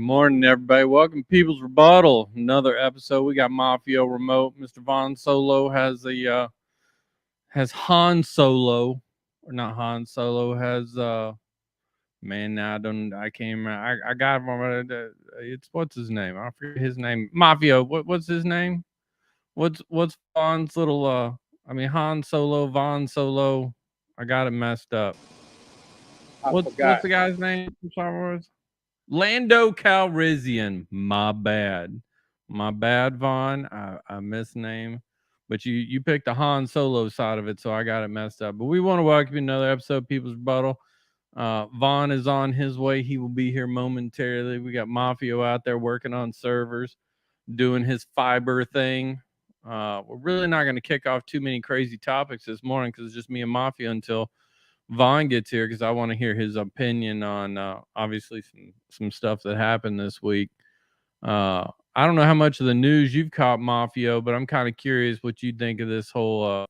Morning, everybody. Welcome to People's Rebuttal. Another episode. We got Mafia Remote. Mr. Von Solo has Han Solo, or not Han Solo. Has man. Now I can't remember. I got him. It's what's his name? I forget his name. Mafia. What's his name? What's Von's little Han Solo. Von Solo. I got it messed up. What's the guy's name from Star Wars? Lando Calrissian. My bad, Vaughn. I misnamed, but you picked the Han Solo side of it, so I got it messed up. But we want to welcome you to another episode of People's Rebuttal. Vaughn is on his way. He will be here momentarily. We got Mafio out there working on servers, doing his fiber thing. We're really not going to kick off too many crazy topics this morning because it's just me and Mafia until Vaughn gets here, because I want to hear his opinion on obviously some stuff that happened this week. I don't know how much of the news you've caught, Mafio, but I'm kind of curious what you think of this whole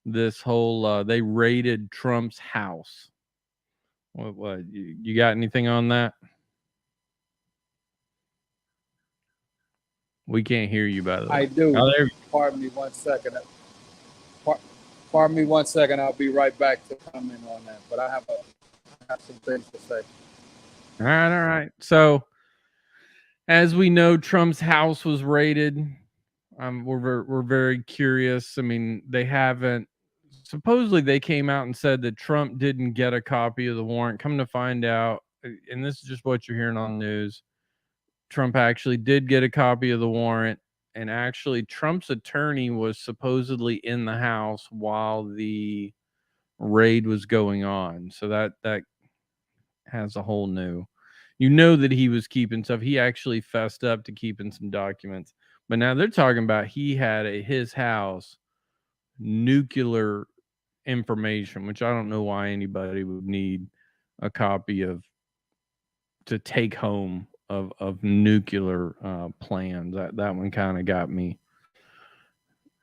they raided Trump's house. What you got anything on that? We can't hear you, by the way. I do. Pardon me 1 second. Pardon me 1 second. I'll be right back to comment on that. But I have some things to say. All right. So, as we know, Trump's house was raided. We're very curious. I mean, they haven't. Supposedly, they came out and said that Trump didn't get a copy of the warrant. Come to find out, and this is just what you're hearing on the news, Trump actually did get a copy of the warrant. And actually, Trump's attorney was supposedly in the house while the raid was going on. So that has a whole new. You know that he was keeping stuff. He actually fessed up to keeping some documents. But now they're talking about he had at his house nuclear information, which I don't know why anybody would need a copy of to take home of nuclear plans. That one kind of got me.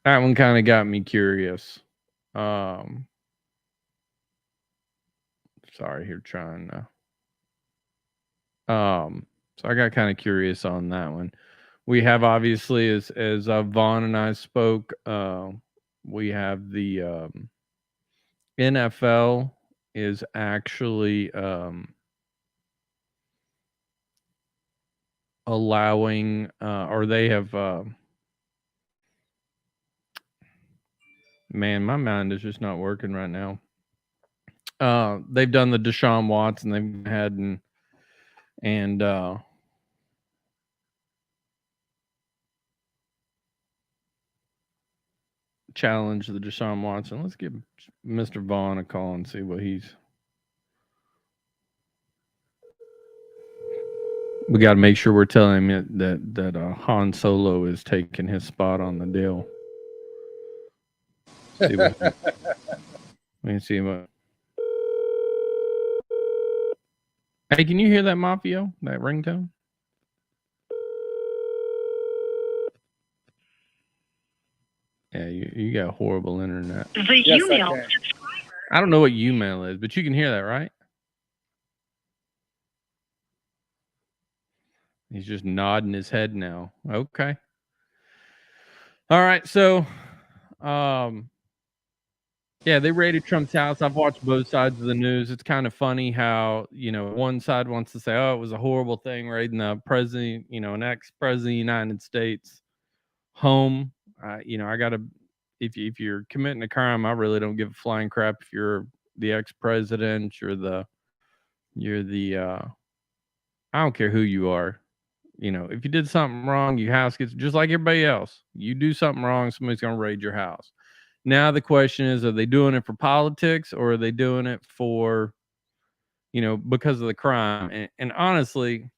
That one kind of got me curious. Sorry, here trying to. So I got kind of curious on that one. We have obviously, as Vaughn and I spoke, we have the NFL is actually allowing, or they have. Man, my mind is just not working right now. They've done the Deshaun Watson. They've had and challenge the Deshaun Watson. Let's give Mr. Vaughn a call and see what he's. We got to make sure we're telling him that Han Solo is taking his spot on the deal. See what let me see what. Hey, can you hear that, Mafio? That ringtone? Yeah, you got horrible internet. Yes, I don't know what Umail is, but you can hear that, right? He's just nodding his head now. Okay. All right, so yeah, they raided Trump's house. I've watched both sides of the news. It's kind of funny how, one side wants to say, oh, it was a horrible thing raiding the president, an ex-president of the United States home. I got to, if you're committing a crime, I really don't give a flying crap if you're the ex-president, you're the I don't care who you are. If you did something wrong, your house gets just like everybody else. You do something wrong, somebody's going to raid your house. Now the question is, are they doing it for politics, or are they doing it for, because of the crime? And honestly,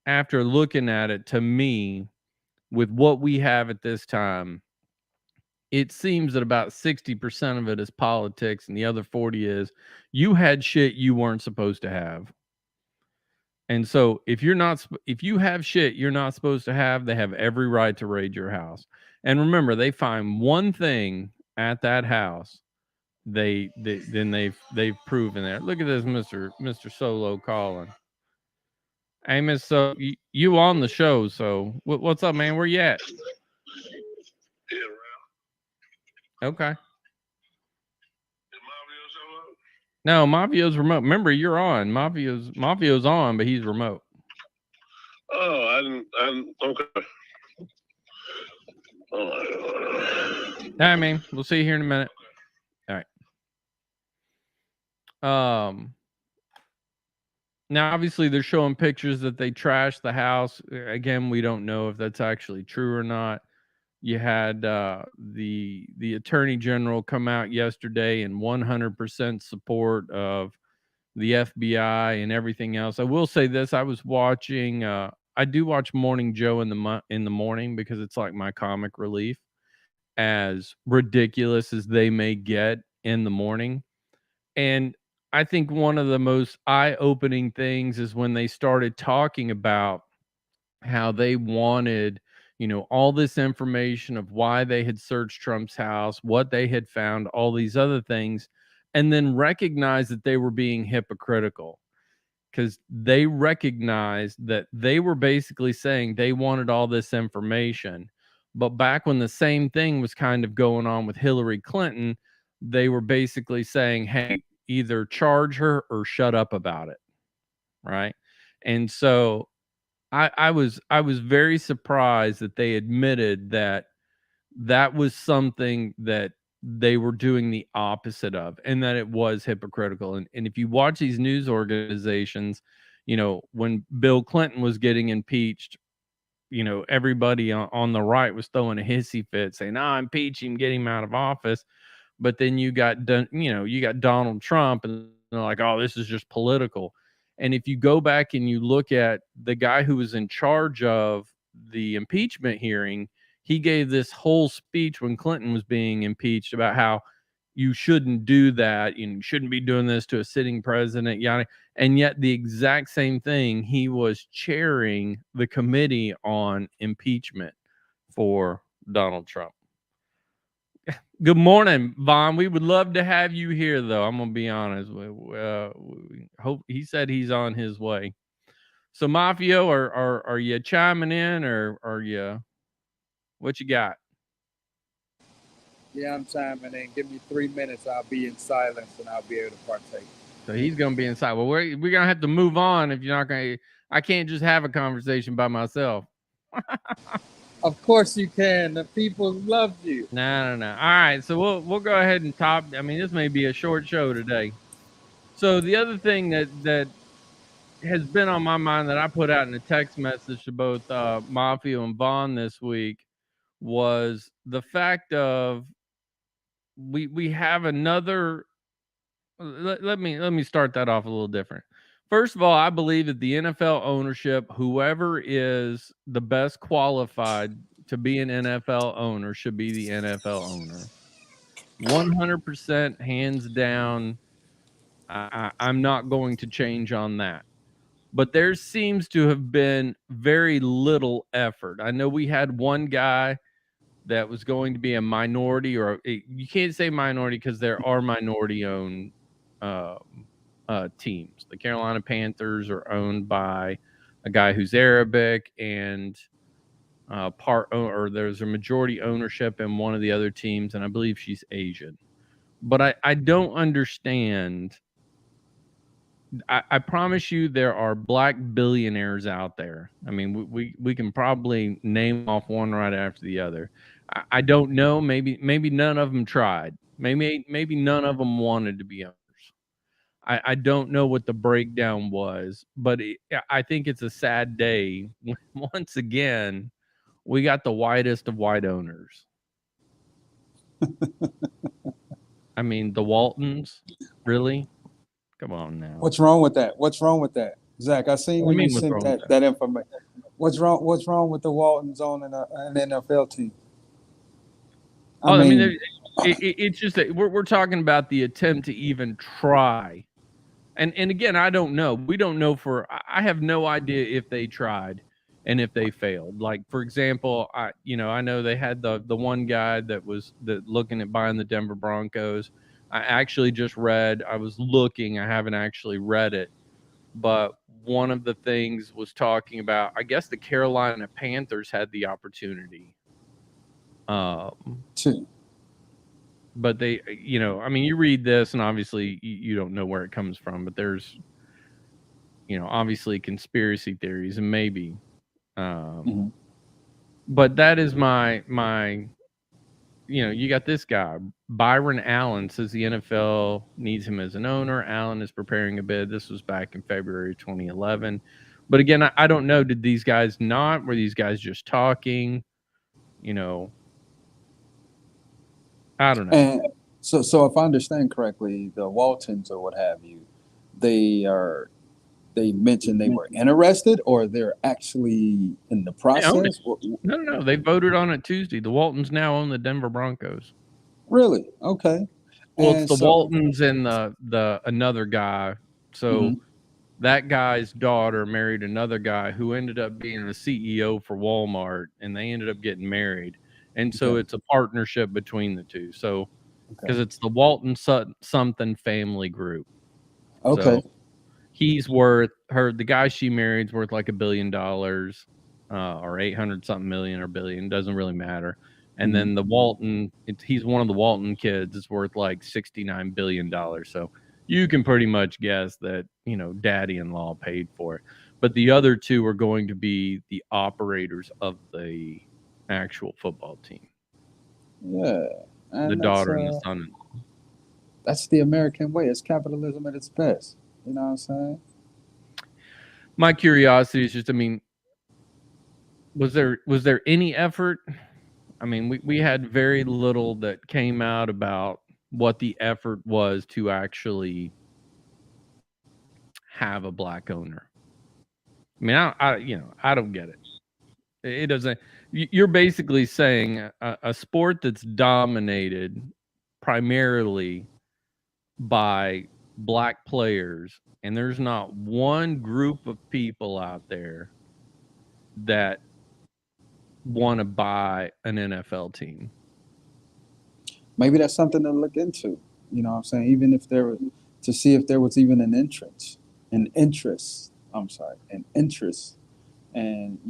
after looking at it, to me, with what we have at this time, it seems that about 60% of it is politics, and the other 40 is you had shit you weren't supposed to have. And so if you have shit you're not supposed to have, they have every right to raid your house. And remember, they find one thing at that house, they've proven that. Look at this, Mr. Solo calling. Amos, so you on the show? So what's up, man? Where you at? Yeah, Okay. Did Mario show up? No, Mafio's remote. Remember, you're on. Mafio's on, but he's remote. Oh, I didn't. Okay. Oh, I mean, we'll see you here in a minute. All right. Now, obviously, they're showing pictures that they trashed the house. Again, we don't know if that's actually true or not. You had the attorney general come out yesterday in 100% support of the FBI and everything else. I will say this: I was watching. I do watch Morning Joe in the morning because it's like my comic relief. As ridiculous as they may get in the morning, and I think one of the most eye-opening things is when they started talking about how they wanted, all this information of why they had searched Trump's house, what they had found, all these other things, and then recognize that they were being hypocritical because they recognized that they were basically saying they wanted all this information. But back when the same thing was kind of going on with Hillary Clinton, they were basically saying, hey, either charge her or shut up about it. Right. And so I was very surprised that they admitted that that was something that they were doing the opposite of, and that it was hypocritical. And if you watch these news organizations, when Bill Clinton was getting impeached, everybody on the right was throwing a hissy fit saying, impeach him, get him out of office. But then you got Donald Trump, and they're like, oh, this is just political. And if you go back and you look at the guy who was in charge of the impeachment hearing, he gave this whole speech when Clinton was being impeached about how you shouldn't do that. You shouldn't be doing this to a sitting president, yada. And yet, the exact same thing, he was chairing the committee on impeachment for Donald Trump. Good morning, Vaughn. We would love to have you here, though. I'm gonna be honest. We hope he said he's on his way. So, Mafio, are you chiming in, or are you? What you got? Yeah, I'm chiming in. Give me 3 minutes. I'll be in silence and I'll be able to partake. So he's gonna be inside. Well, we're gonna have to move on if you're not gonna. I can't just have a conversation by myself. Of course you can. The people love you. No. All right, so we'll go ahead and top. I mean, this may be a short show today. So the other thing that has been on my mind that I put out in a text message to both Mafia and Vaughn this week was the fact of we have another. Let me start that off a little different. First of all, I believe that the NFL ownership, whoever is the best qualified to be an NFL owner, should be the NFL owner. 100% hands down. I'm not going to change on that. But there seems to have been very little effort. I know we had one guy that was going to be a minority, or you can't say minority because there are minority owned teams. The Carolina Panthers are owned by a guy who's Arabic, and there's a majority ownership in one of the other teams, and I believe she's Asian. But I don't understand. I promise you there are black billionaires out there. I mean, we can probably name off one right after the other. I don't know. Maybe none of them tried. Maybe none of them wanted to be owners. I don't know what the breakdown was, but I think it's a sad day. Once again, we got the whitest of white owners. I mean, the Waltons, really? Come on now. What's wrong with that? What's wrong with that? Zach, I seen when you sent that information. What's wrong with the Waltons owning an NFL team? I mean it's just that we're talking about the attempt to even try. And again, I don't know. We don't know I have no idea if they tried and if they failed. Like, for example, I know they had the one guy that was looking at buying the Denver Broncos. I actually just read, I was looking, I haven't actually read it, but one of the things was talking about, I guess the Carolina Panthers had the opportunity. Two. But they, I mean, you read this and obviously you don't know where it comes from, but there's, obviously conspiracy theories and maybe, but that is my, you got this guy, Byron Allen, says the NFL needs him as an owner. Allen is preparing a bid. This was back in February 2011. But again, I don't know. Did these guys not? Were these guys just talking? I don't know. And so if I understand correctly, the Waltons or what have you, they mentioned they were interested, or they're actually in the process. No. They voted on it Tuesday. The Waltons now own the Denver Broncos. Really? Okay. Well, it's the Waltons and the another guy. So that guy's daughter married another guy who ended up being the CEO for Walmart, and they ended up getting married. And so it's a partnership between the two. So because it's the Walton something family group. Okay. So he's worth the guy she married's worth like $1 billion, or 800 something million or billion, doesn't really matter. And then the Walton, he's one of the Walton kids, is worth like $69 billion. So you can pretty much guess that, daddy-in-law paid for it. But the other two are going to be the operators of the actual football team. Yeah. The daughter and the son-in-law. That's the American way. It's capitalism at its best. You know what I'm saying? My curiosity is just, I mean, was there any effort? I mean, we had very little that came out about what the effort was to actually have a black owner. I mean, I don't get it. It doesn't. You're basically saying a sport that's dominated primarily by black players, and there's not one group of people out there that want to buy an NFL team. Maybe that's something to look into. You know what I'm saying? Even if there was, to see if there was even an interest, and you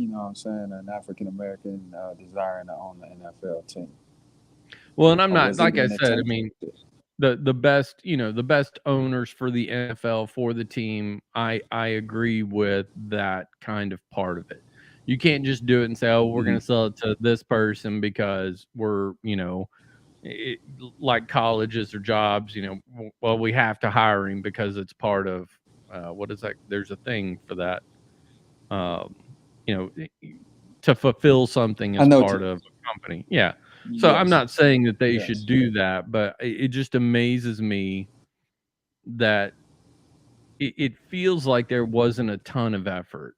know what I'm saying, an African American desiring to own the NFL team. Well, and I'm not, like I said, I mean, the best, the best owners for the NFL, for the team, I agree with that kind of part of it. You can't just do it and say, oh, we're going to sell it to this person because we're, like colleges or jobs, well, we have to hire him because it's part of, what is that? There's a thing for that, to fulfill something as part of a company. Yeah. So yes. I'm not saying that they should do that, but it just amazes me that it feels like there wasn't a ton of effort.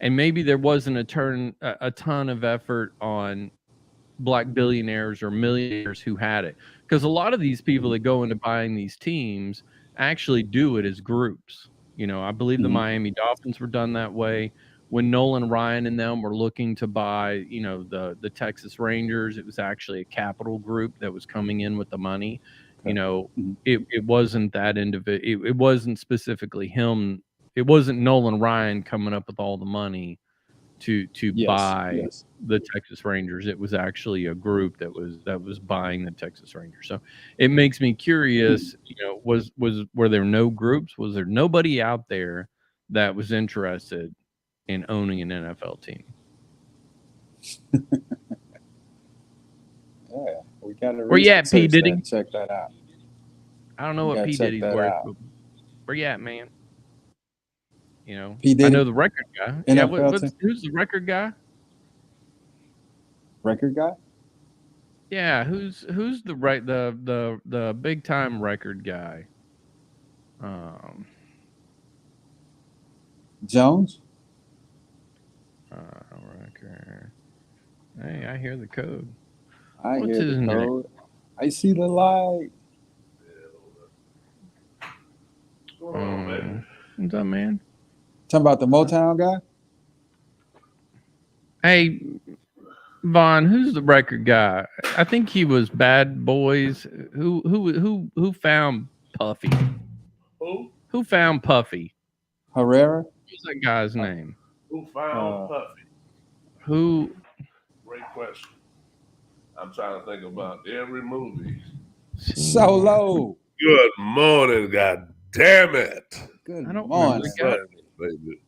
And maybe there wasn't a ton of effort on black billionaires or millionaires who had it. Because a lot of these people that go into buying these teams actually do it as groups. I believe the Miami Dolphins were done that way. When Nolan Ryan and them were looking to buy, the Texas Rangers, it was actually a capital group that was coming in with the money. It wasn't that individual. It wasn't specifically him. It wasn't Nolan Ryan coming up with all the money to buy the Texas Rangers. It was actually a group that was buying the Texas Rangers. So it makes me curious, were there no groups? Was there nobody out there that was interested in owning an NFL team? Yeah, we got to. Where you at, P. Diddy? Check that out. I don't know what P. Diddy's worth. Where you at, man? P. Diddy? I know the record guy. Yeah, who's the record guy? Record guy? Yeah, who's the big time record guy? Jones? Record. Hey, I hear the code. I hear the code. I see the light. What's going on, man? What's up, man? Talking about the Motown guy? Hey, Vaughn, who's the record guy? I think he was Bad Boys. Who found Puffy? Who? Who found Puffy? Herrera. What's that guy's name? Who found Puffy? Who? Great question. I'm trying to think about every movie. Solo. Good morning, God damn it. Good I don't remember morning. the guy. Baby.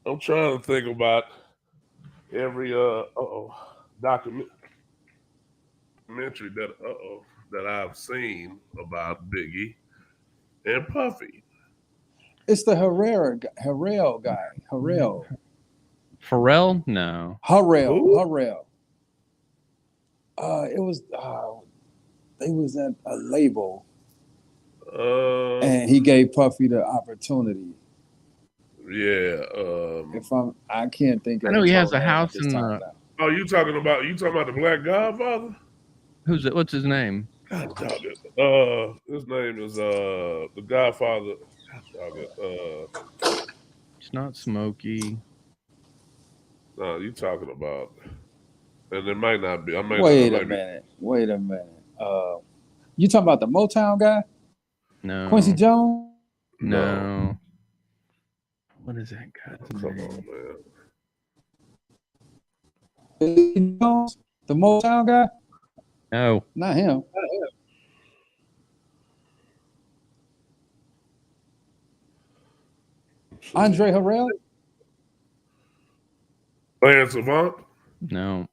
I'm trying to think about every documentary that I've seen about Biggie and Puffy. It's the Herrera guy. Harrell. Pharrell? No. Who? Harrell. It was they was at a label and he gave Puffy the opportunity. Yeah. I can't think of I know his he has whole a name at house this in time the. now. Oh, you talking about the Black Godfather? Who's it? What's his name? God dog it. His name is the Godfather. God dog it. It's not Smokey. No, you talking about, and it might not be. Wait a minute. You talking about the Motown guy? No. Quincy Jones? No. What is that guy's Come name? on, man. Quincy Jones? The Motown guy? No. Not him. Andre Harrell? Clarence Avant? No.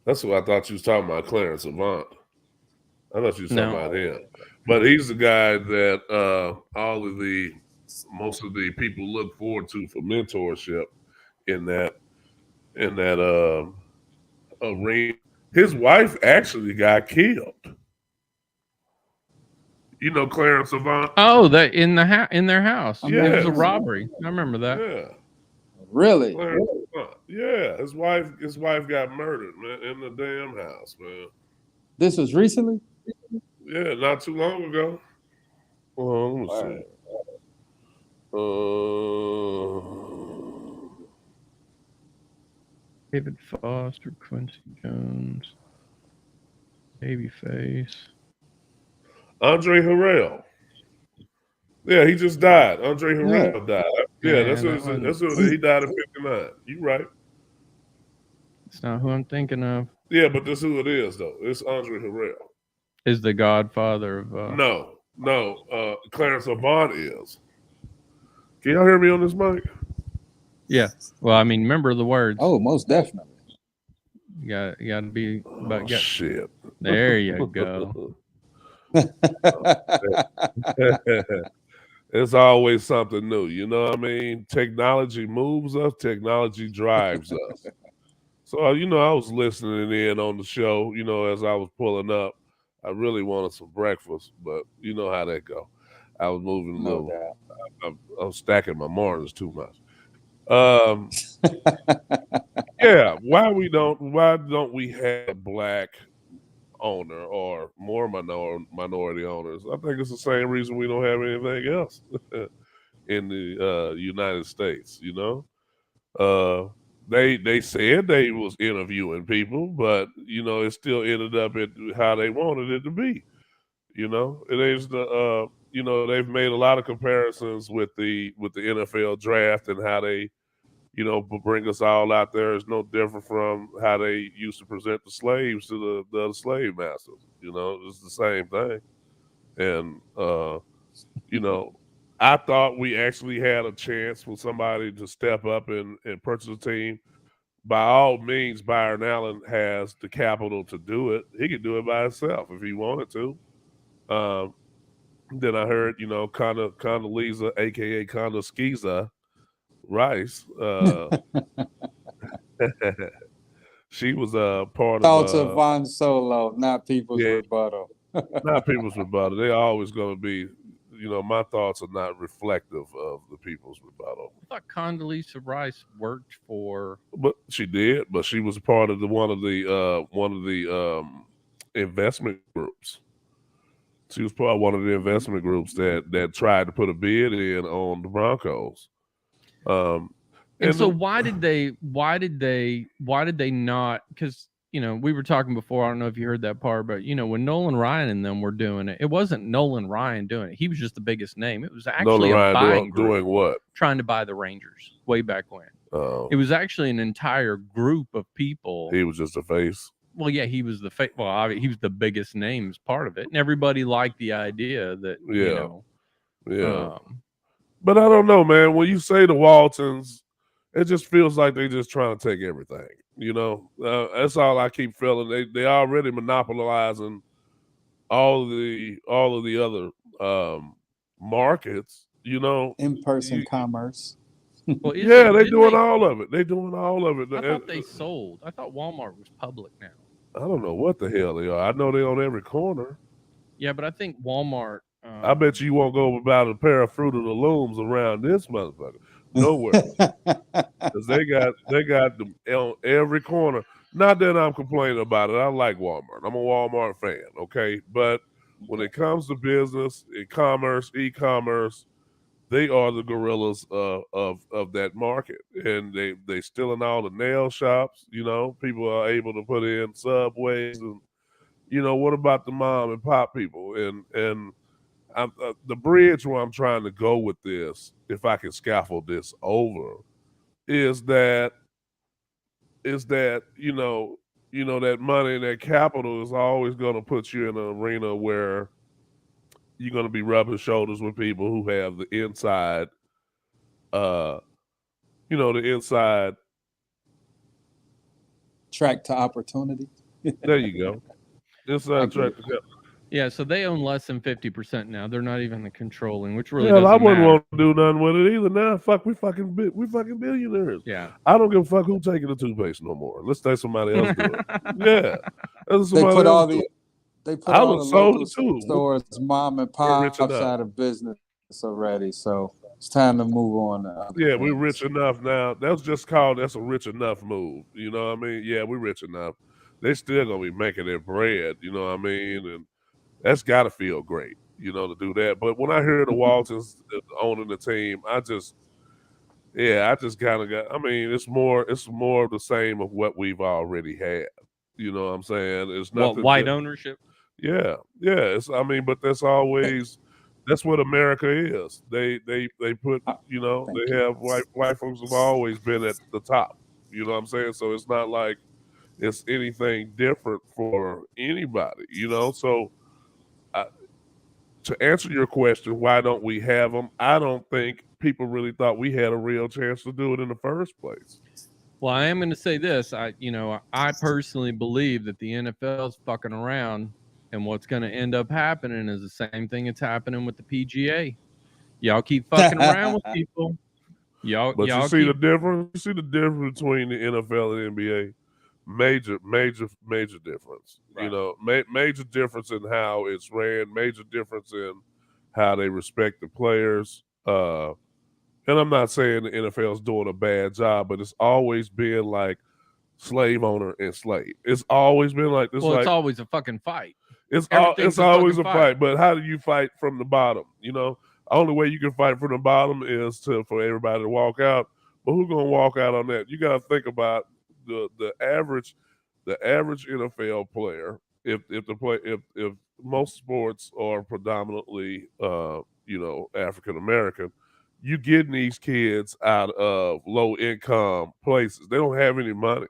That's what I thought you was talking about, Clarence Avant. I thought you was talking No. about him. But he's the guy that most of the people look forward to for mentorship in that arena. His wife actually got killed. You know Clarence Avant? Oh, that in their house. It was a Yes. robbery. I remember that. Yeah. Really? Clarence Avant. Yeah. His wife got murdered, man, in the damn house, man. This was recently? Yeah, not too long ago. Let me see. David Foster, Quincy Jones, Babyface. Andre Harrell. Yeah, he just died. Andre Harrell died. Yeah, that's what he died at 59. You right. It's not who I'm thinking of. Yeah, but that's who it is, though. It's Andre Harrell. Is the godfather of No. Clarence Avant is. Can y'all hear me on this mic? Yeah. Well, I mean, remember the words. Oh, most definitely. You got to be about Shit. There you go. It's always something new. You know what I mean? Technology moves us. Technology drives us. So, I was listening in on the show, as I was pulling up. I really wanted some breakfast, but you know how that go. I was moving a little. I was stacking my mornings too much. Yeah. Why don't we have a black owner or more minority owners? I think it's the same reason we don't have anything else in the United States. They said they was interviewing people, but it still ended up at how they wanted it to be. It is they've made a lot of comparisons with the NFL draft and how they bring us all out there. Is no different from how they used to present the slaves to the other slave masters. It's the same thing. And I thought we actually had a chance for somebody to step up and purchase a team. By all means, Byron Allen has the capital to do it. He could do it by himself if he wanted to. Then I heard, Condoleezza, aka Condoskiza Rice. She was a part Thoughts of Von Solo, not people's rebuttal. Not people's rebuttal. They're always going to be, my thoughts are not reflective of the people's rebuttal. I thought Condoleezza Rice worked for. But she did. But she was part of one of the investment groups. She was part of one of the investment groups that tried to put a bid in on the Broncos. And so why did they not? Because we were talking before. I don't know if you heard that part, but when Nolan Ryan and them were doing it, it wasn't Nolan Ryan doing it. He was just the biggest name. It was actually Nolan a Ryan buying group doing what? trying to buy the Rangers way back when. Oh, It was actually an entire group of people. he was just a face. Well, yeah, he was he was the biggest name as part of it, and everybody liked the idea that Yeah. But I don't know, man. When you say the Waltons, it just feels like they just trying to take everything. That's all I keep feeling. They already monopolizing all of the other markets. In-person commerce. Well, Yeah, they didn't doing all of it. They doing all of it. I thought they sold. I thought Walmart was public now. I don't know what the hell they are. I know they on every corner. Yeah, but I think Walmart. I bet you won't go about a pair of Fruit of the Looms around this motherfucker. Nowhere. Because they got them on every corner. Not that I'm complaining about it. I like Walmart. I'm a Walmart fan, okay? But when it comes to business, e-commerce, they are the gorillas of that market. And they stealing all the nail shops, people are able to put in Subways and what about the mom and pop people? And the bridge where I'm trying to go with this, if I can scaffold this over, is that that money and that capital is always going to put you in an arena where you're going to be rubbing shoulders with people who have the inside, the inside track to opportunity. There you go. Inside track to capital. Yeah, so they own less than 50% now. They're not even the controlling, which really Hell, doesn't I wouldn't matter. want to do nothing with it either. Now, fuck, we fucking billionaires. Yeah. I don't give a fuck who taking the toothpaste no more. Let's let somebody else do it. Yeah, They put all the I local was sold it too. stores, mom and We're pop rich enough. out of business already. So it's time to move on. To other Yeah, we're things. rich enough now. That's a rich enough move. You know what I mean? Yeah, we're rich enough. They still gonna be making their bread. You know what I mean? And that's gotta feel great, to do that. But when I hear the Waltons owning the team, I just kind of got. I mean, it's more of the same of what we've already had. You know what I'm saying? It's nothing. White ownership. Yeah. But that's always that's what America is. They put they have white folks have always been at the top. You know what I'm saying? So it's not like it's anything different for anybody. So. To answer your question, why don't we have them? I don't think people really thought we had a real chance to do it in the first place. Well, I am going to say this. I personally believe that the NFL is fucking around, and what's going to end up happening is the same thing that's happening with the PGA. Y'all keep fucking around with people. You see the difference? You see the difference between the NFL and NBA? Major difference. Right. Major difference in how it's ran. Major difference in how they respect the players. And I'm not saying the NFL's doing a bad job, but it's always been like slave owner and slave. It's always been like this. Well, it's always a fucking fight. It's always a fight. But how do you fight from the bottom? The only way you can fight from the bottom is for everybody to walk out. But who's gonna walk out on that? You got to think about the average NFL player. If most sports are predominantly African American, you getting these kids out of low income places. They don't have any money.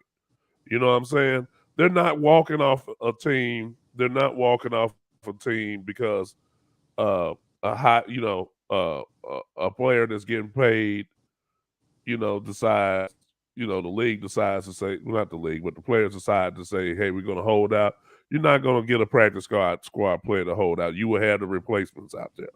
You know what I'm saying? They're not walking off a team. They're not walking off a team because a player that's getting paid, decides, the league decides to say, well, not the league, but the players decide to say, hey, we're going to hold out. You're not going to get a practice squad player to hold out. You will have the replacements out there.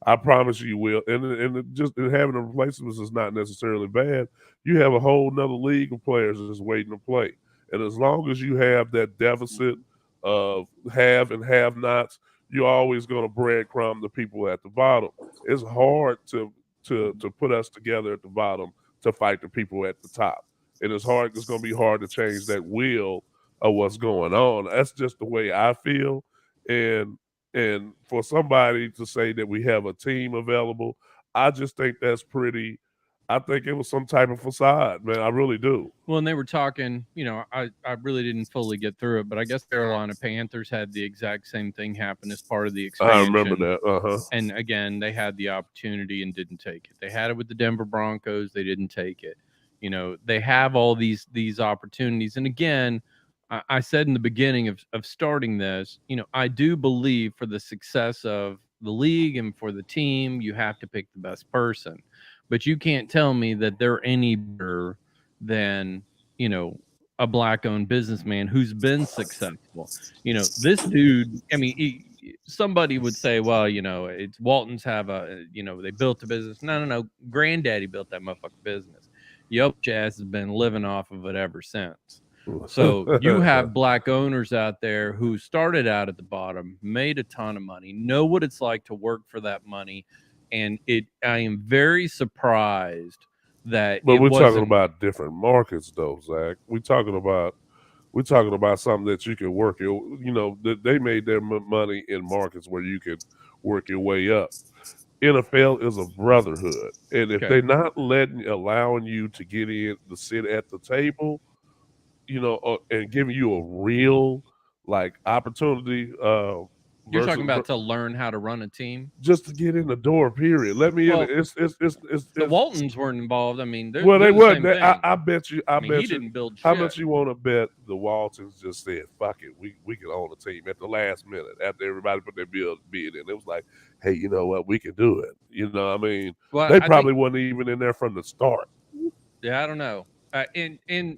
I promise you will. And just having the replacements is not necessarily bad. You have a whole nother league of players that's waiting to play. And as long as you have that deficit of have and have nots, you're always going to breadcrumb the people at the bottom. It's hard to put us together at the bottom to fight the people at the top. And it's going to be hard to change that wheel of what's going on. That's just the way I feel. And for somebody to say that we have a team available, I just think that's pretty I think it was some type of facade, man. I really do. Well, and they were talking, I really didn't fully get through it, but I guess Carolina Panthers had the exact same thing happen as part of the expansion. I remember that. And again, they had the opportunity and didn't take it. They had it with the Denver Broncos. They didn't take it. They have all these opportunities. And again, I said in the beginning of starting this, I do believe for the success of the league and for the team, you have to pick the best person. But you can't tell me that they're any better than, a black-owned businessman who's been successful. This dude, I mean, somebody would say, well, it's Waltons have they built a business. No. Granddaddy built that motherfucking business. Yup, Jazz has been living off of it ever since. So you have black owners out there who started out at the bottom, made a ton of money, know what it's like to work for that money. And I am very surprised that. But we're talking about different markets, though, Zach. We're talking about something that you can work. They made their money in markets where you could work your way up. NFL is a brotherhood, and if they're not allowing you to get in to sit at the table, and giving you a real opportunity. You're talking about to learn how to run a team, just to get in the door. Period. Let me in. It's the Waltons weren't involved. I mean, they weren't. I bet you. I bet he you didn't build shit. How much you want to bet the Waltons just said, "Fuck it, we can own a team" at the last minute after everybody put their bid in. It was like, hey, you know what? We can do it. I mean, they probably wasn't even in there from the start. Yeah, I don't know. And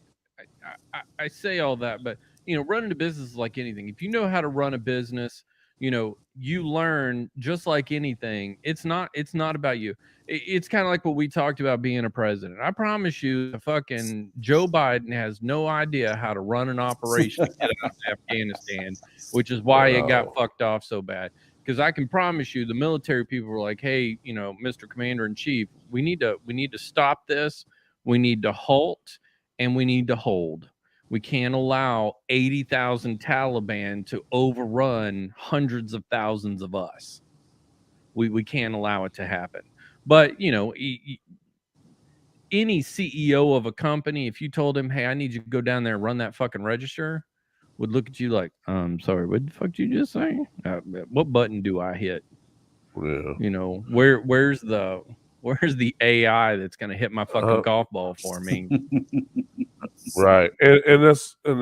I say all that, but running a business is like anything. If you know how to run a business, you learn just like anything. It's not about you. It's kind of like what we talked about being a president. I promise you, the fucking Joe Biden has no idea how to run an operation to get out of Afghanistan, which is why it got fucked off so bad. Because I can promise you, the military people were like, "Hey, Mr. Commander in Chief, we need to stop this. We need to halt, and we need to hold. We can't allow 80,000 Taliban to overrun hundreds of thousands of us. We can't allow it to happen." But, any CEO of a company, if you told him, "Hey, I need you to go down there and run that fucking register," would look at you like, sorry, what the fuck did you just say? What button do I hit? Yeah. Where's the AI that's going to hit my fucking golf ball for me? Right, and that's kind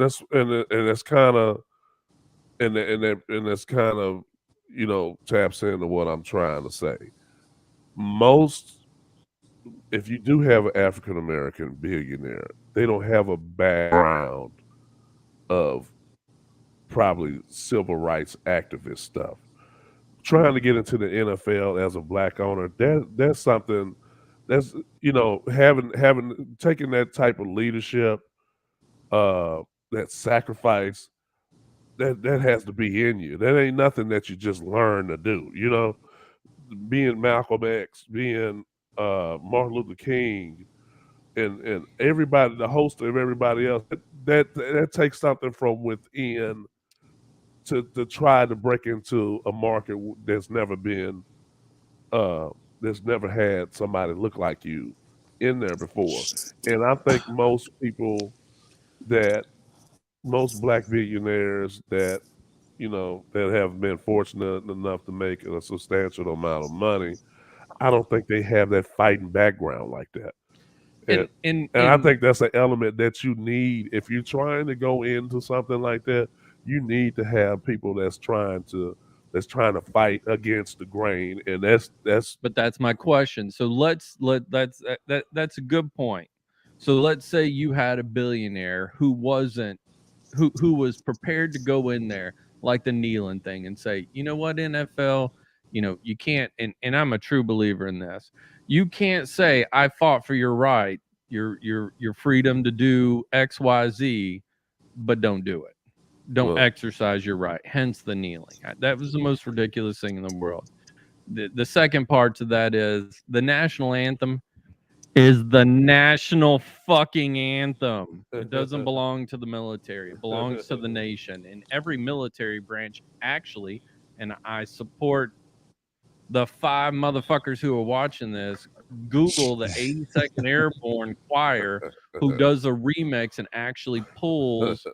of taps into what I'm trying to say. If you do have an African American billionaire, they don't have a background of probably civil rights activist stuff. Trying to get into the NFL as a black owner, that's something that's having taken that type of leadership, that sacrifice, that has to be in you. That ain't nothing that you just learn to do. Being Malcolm X, being Martin Luther King, and everybody, the host of everybody else, that takes something from within to try to break into a market that's never had somebody look like you in there before. And I think most black billionaires that have been fortunate enough to make a substantial amount of money, I don't think they have that fighting background like that. And I think that's an element that you need if you're trying to go into something like that. You need to have people that's trying to fight against the grain, and that's. But that's my question. So that's a good point. So let's say you had a billionaire who was prepared to go in there like the kneeling thing and say, you know what, NFL, you can't, and I'm a true believer in this. You can't say I fought for your right, your freedom to do X, Y, Z, but don't do it. Don't exercise your right. Hence the kneeling. That was the most ridiculous thing in the world. The second part to that is the national anthem is the national fucking anthem. It doesn't belong to the military. It belongs to the nation. And every military branch actually, and I support the 5 motherfuckers who are watching this, Google the 82nd Airborne Choir who does a remix and actually pulls,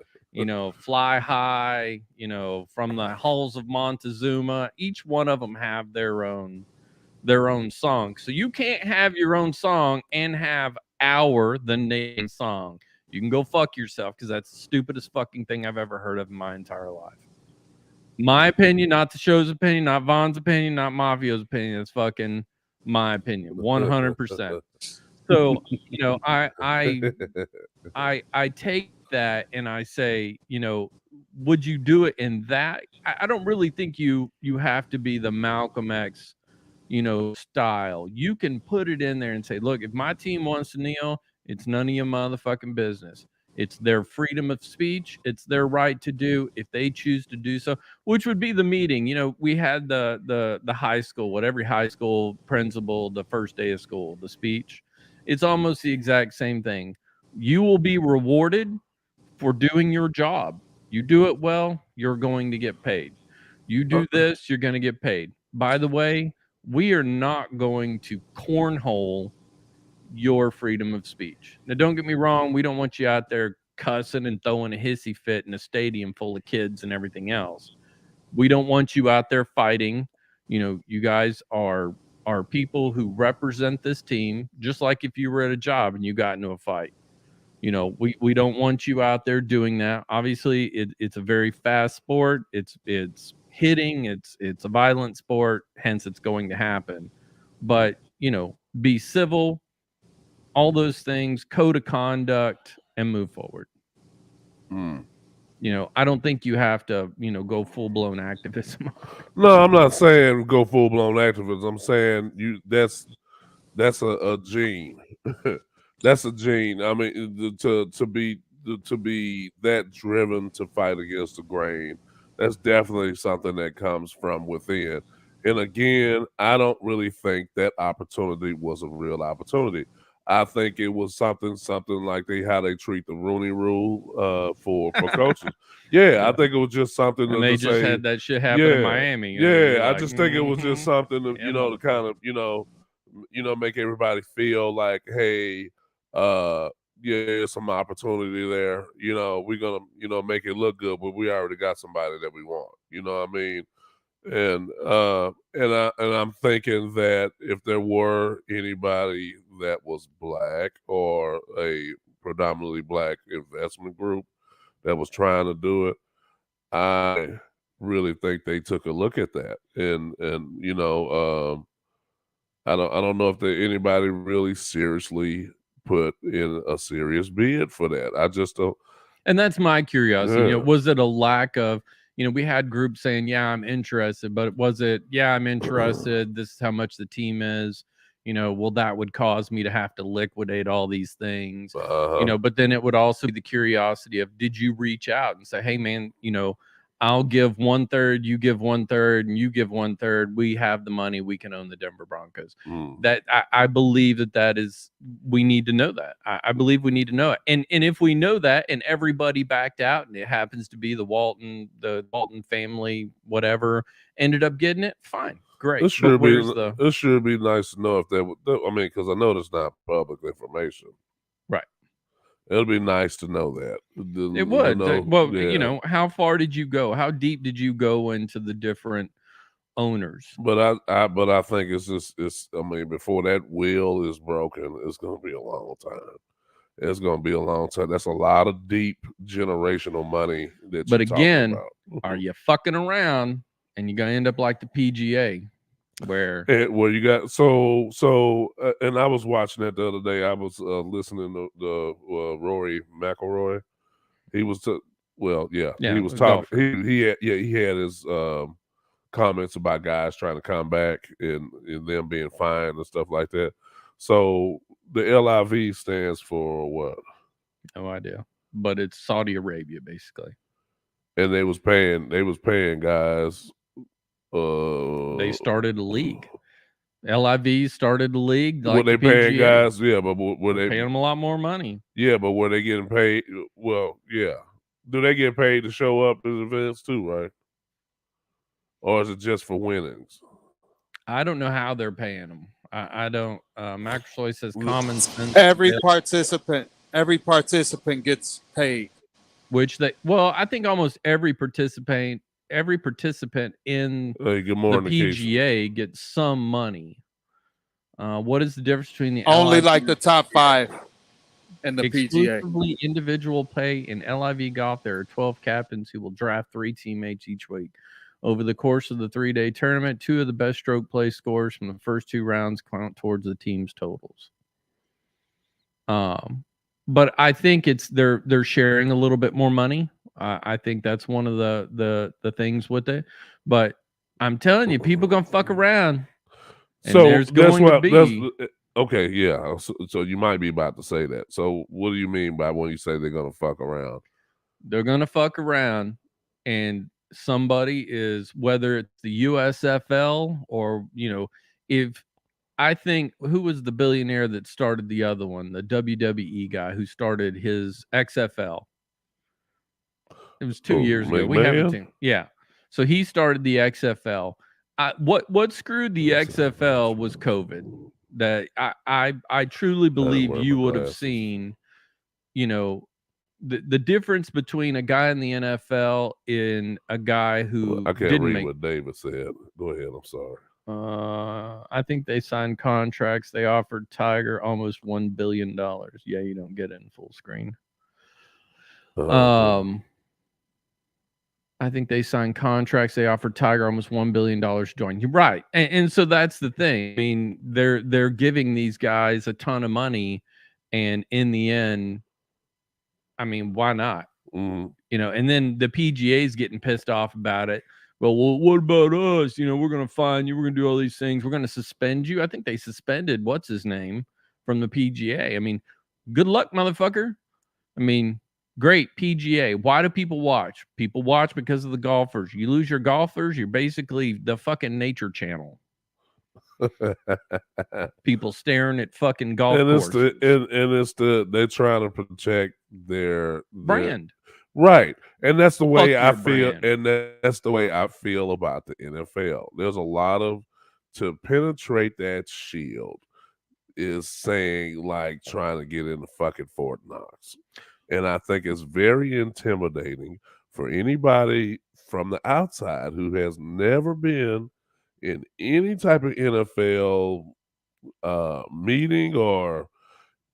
Fly High, from the halls of Montezuma. Each one of them have their own song. So you can't have your own song and have the name song. You can go fuck yourself, because that's the stupidest fucking thing I've ever heard of in my entire life. My opinion, not the show's opinion, not Von's opinion, not Mafio's opinion. It's fucking my opinion, 100%. So, I take that and I say, would you do it in that? I don't really think you have to be the Malcolm X, style. You can put it in there and say, look, if my team wants to kneel, it's none of your motherfucking business. It's their freedom of speech. It's their right to do if they choose to do so, which would be the meeting. We had the high school, what every high school principal, the first day of school, the speech. It's almost the exact same thing. You will be rewarded for doing your job. You do it well, you're going to get paid. You do this, you're going to get paid. By the way, we are not going to cornhole your freedom of speech. Now, don't get me wrong. We don't want you out there cussing and throwing a hissy fit in a stadium full of kids and everything else. We don't want you out there fighting. You guys are people who represent this team, just like if you were at a job and you got into a fight. We don't want you out there doing that. Obviously, it's a very fast sport. It's hitting. It's a violent sport. Hence, it's going to happen. But be civil. All those things, code of conduct, and move forward. I don't think you have to, go full blown activism. No, I'm not saying go full blown activism. I'm saying that's a gene. That's a gene. I mean, to be that driven to fight against the grain, that's definitely something that comes from within. And again, I don't really think that opportunity was a real opportunity. I think it was something like how they treat the Rooney Rule for coaches. Yeah, I think it was just something and they to just say, had that shit happen in Miami. Yeah, I just think it was just something to to kind of make everybody feel like, hey, there's some opportunity there. We're gonna make it look good, but we already got somebody that we want. You know what I mean? And I'm thinking that if there were anybody that was black or a predominantly black investment group that was trying to do it, I really think they took a look at that. And I don't know if anybody really seriously put in a serious bid for that. I just don't. And that's my curiosity. Yeah. Was it a lack of, we had groups saying, yeah, I'm interested, but was it, yeah, I'm interested. This is how much the team is, well, that would cause me to have to liquidate all these things, but then it would also be the curiosity of, did you reach out and say, hey man, I'll give 1/3, you give 1/3, and you give 1/3. We have the money. We can own the Denver Broncos. That I believe that is, we need to know that. I believe we need to know it. And if we know that and everybody backed out and it happens to be the Walton family, whatever, ended up getting it, fine. Great. It should be nice to know if that would, I mean, because I know that's not public information. Right. It'll be nice to know that. It would. How far did you go? How deep did you go into the different owners? But I think I mean, before that will is broken, it's going to be a long time. It's going to be a long time. That's a lot of deep generational money. But again, are you fucking around and you're going to end up like the PGA? Where you got and I was watching that the other day. I was listening to the Rory McIlroy. He was he was talking. He had his comments about guys trying to come back and them being fined and stuff like that. So the LIV stands for what? No idea, but it's Saudi Arabia basically. And they was paying guys. They started a league. LIV started a league. Like were they paying guys? Yeah, but were they paying them a lot more money? Yeah, but were they getting paid? Well, yeah. Do they get paid to show up at events too, right? Or is it just for winnings? I don't know how they're paying them. I don't. Macrosoy says common sense. Every participant gets paid. Which they I think almost every participant in Hey, good the morning, Keith. PGA gets some money. What is the difference between the Only LIV like the top 5 in the PGA. exclusively individual pay in LIV golf? There are 12 captains who will draft 3 teammates each week. Over the course of the 3-day tournament, 2 of the best stroke play scores from the first 2 rounds count towards the team's totals. But I think it's they're sharing a little bit more money. I think that's one of the things with it. But I'm telling you, people gonna fuck around. And So there's that's going to what. be Okay, yeah. So you might be about to say that. So what do you mean by when you say they're gonna fuck around? they're gonna fuck around, and somebody is, whether it's the USFL or if I think, who was the billionaire that started the other one, the WWE guy who started his XFL? It was 2 years ago. We haven't McMahon? seen. Yeah. So he started the XFL. What screwed the XFL was COVID. That I truly believe wear you my would have glasses. seen, the difference between a guy in the NFL and a guy who I can't didn't read make. what David said. Go ahead. I'm sorry. I think they signed contracts. They offered Tiger almost $1 billion. Yeah, you don't get it in full screen. I think they signed contracts. They offered Tiger almost $1 billion to join. You're right. And so that's the thing. I mean, they're giving these guys a ton of money, and in the end, I mean, why not? Mhm. And then the PGA is getting pissed off about it. Well, what about us? We're going to fine you. We're going to do all these things. We're going to suspend you. I think they suspended what's his name from the PGA. I mean, good luck, motherfucker. I mean, great PGA. Why do people watch? People watch because of the golfers. You lose your golfers, you're basically the fucking Nature Channel. People staring at fucking golf courses. They're trying to protect their brand. Right. And that's the way Fuck I your feel. brand. And that's the way I feel about the NFL. There's a lot to penetrate that shield is saying, like, trying to get into fucking Fort Knox. And I think it's very intimidating for anybody from the outside who has never been in any type of NFL meeting or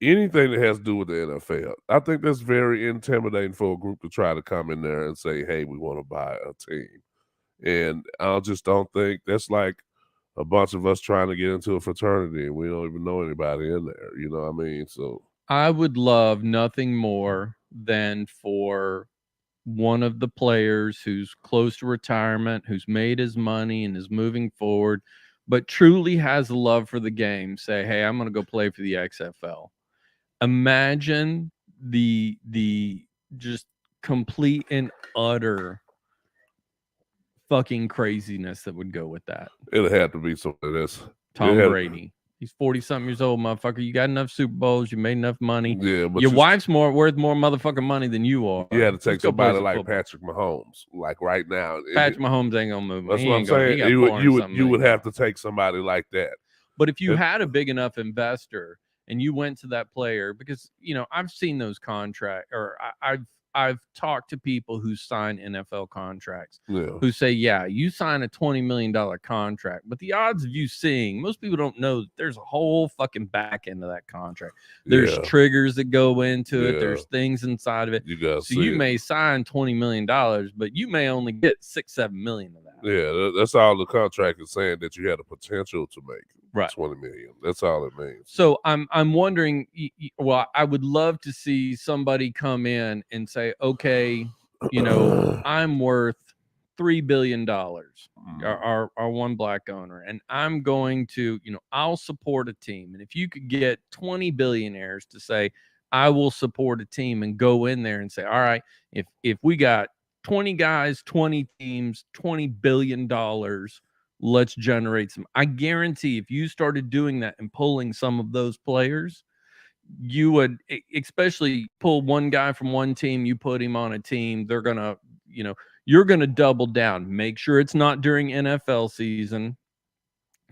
anything that has to do with the NFL. I think that's very intimidating for a group to try to come in there and say, hey, we want to buy a team. And I just don't think that's like a bunch of us trying to get into a fraternity and we don't even know anybody in there. You know what I mean? So I would love nothing more than for one of the players who's close to retirement, who's made his money and is moving forward, but truly has a love for the game, say, hey, I'm going to go play for the XFL. Imagine the just complete and utter fucking craziness that would go with that. It'll have to be something that's Tom Brady. He's 40-something years old, motherfucker. You got enough Super Bowls. You made enough money. Yeah, but your wife's worth more motherfucking money than you are. You had to take somebody like football. Patrick Mahomes, like right now. Patrick Mahomes ain't gonna move. That's what I'm saying. You would have to take somebody like that. But if you had a big enough investor and you went to that player, because I've seen those contracts, or I've talked to people who sign NFL contracts who say, yeah, you sign a $20 million contract, but the odds of you seeing, most people don't know that there's a whole fucking back end of that contract. There's triggers that go into it. There's things inside of it. You may sign $20 million, but you may only get $6-7 million of that. Yeah, that's all the contract is saying, that you had a potential to make. Right. 20 million. That's all it means. So I'm wondering, well, I would love to see somebody come in and say, okay, I'm worth $3 billion, our one black owner, and I'm going to, I'll support a team. And if you could get 20 billionaires to say, I will support a team, and go in there and say, all right, if we got 20 guys, 20 teams, $20 billion, let's generate some. I guarantee if you started doing that and pulling some of those players, you would especially pull one guy from one team, you put him on a team, they're going to, you're going to double down. Make sure it's not during NFL season.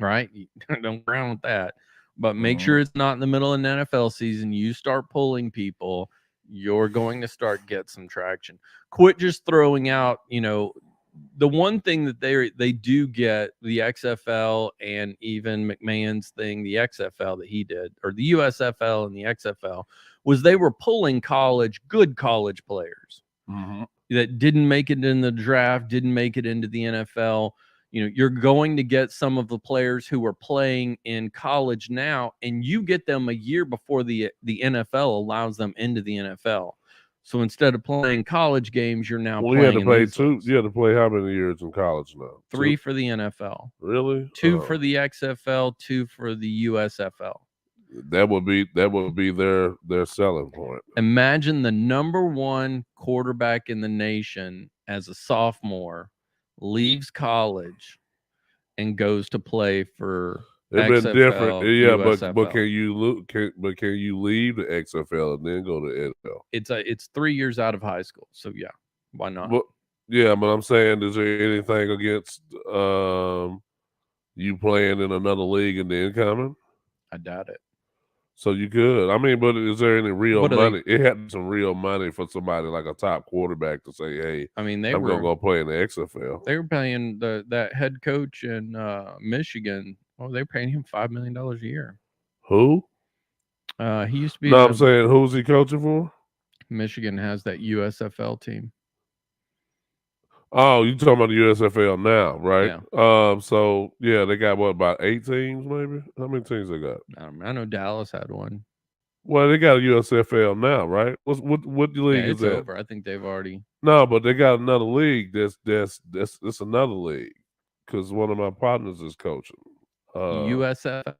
right? You don't ground with that. But make sure it's not in the middle of an NFL season. You start pulling people, you're going to start get some traction. Quit just throwing out, the one thing that they do get, the XFL and even McMahon's thing, the XFL that he did, or the USFL and the XFL, was they were pulling good college players that didn't make it in the draft, didn't make it into the NFL. You're going to get some of the players who are playing in college now, and you get them a year before the NFL allows them into the NFL. So instead of playing college games, you're now you playing had to play these two. leagues. You had to play how many years in college now? 3 Two? for the NFL, Really? 2 for the XFL, 2 for the USFL. That would be their selling point. Imagine the number one quarterback in the nation as a sophomore leaves college and goes to play for It's been different, XFL, yeah. But USFL. can you leave the XFL and then go to NFL? It's 3 years out of high school, so yeah, why not? But I'm saying, is there anything against you playing in another league and then coming? I doubt it. So you could. I mean, but is there any real What are money? It had some real money for somebody like a top quarterback to say, "Hey, I mean, I'm gonna go play in the XFL." They were paying that head coach in Michigan. Oh, they were paying him $5 million a year. Who? He used to be. No, I'm saying, who's he coaching for? Michigan has that USFL team. Oh, you talking about the USFL now, right? Yeah. So yeah, they got what, about 8 teams, maybe? How many teams they got? I know Dallas had one. Well, they got a USFL now, right? What league Yeah, is it's that? over. I think they've already. No, but they got another league. That's another league because one of my partners is coaching. USFL.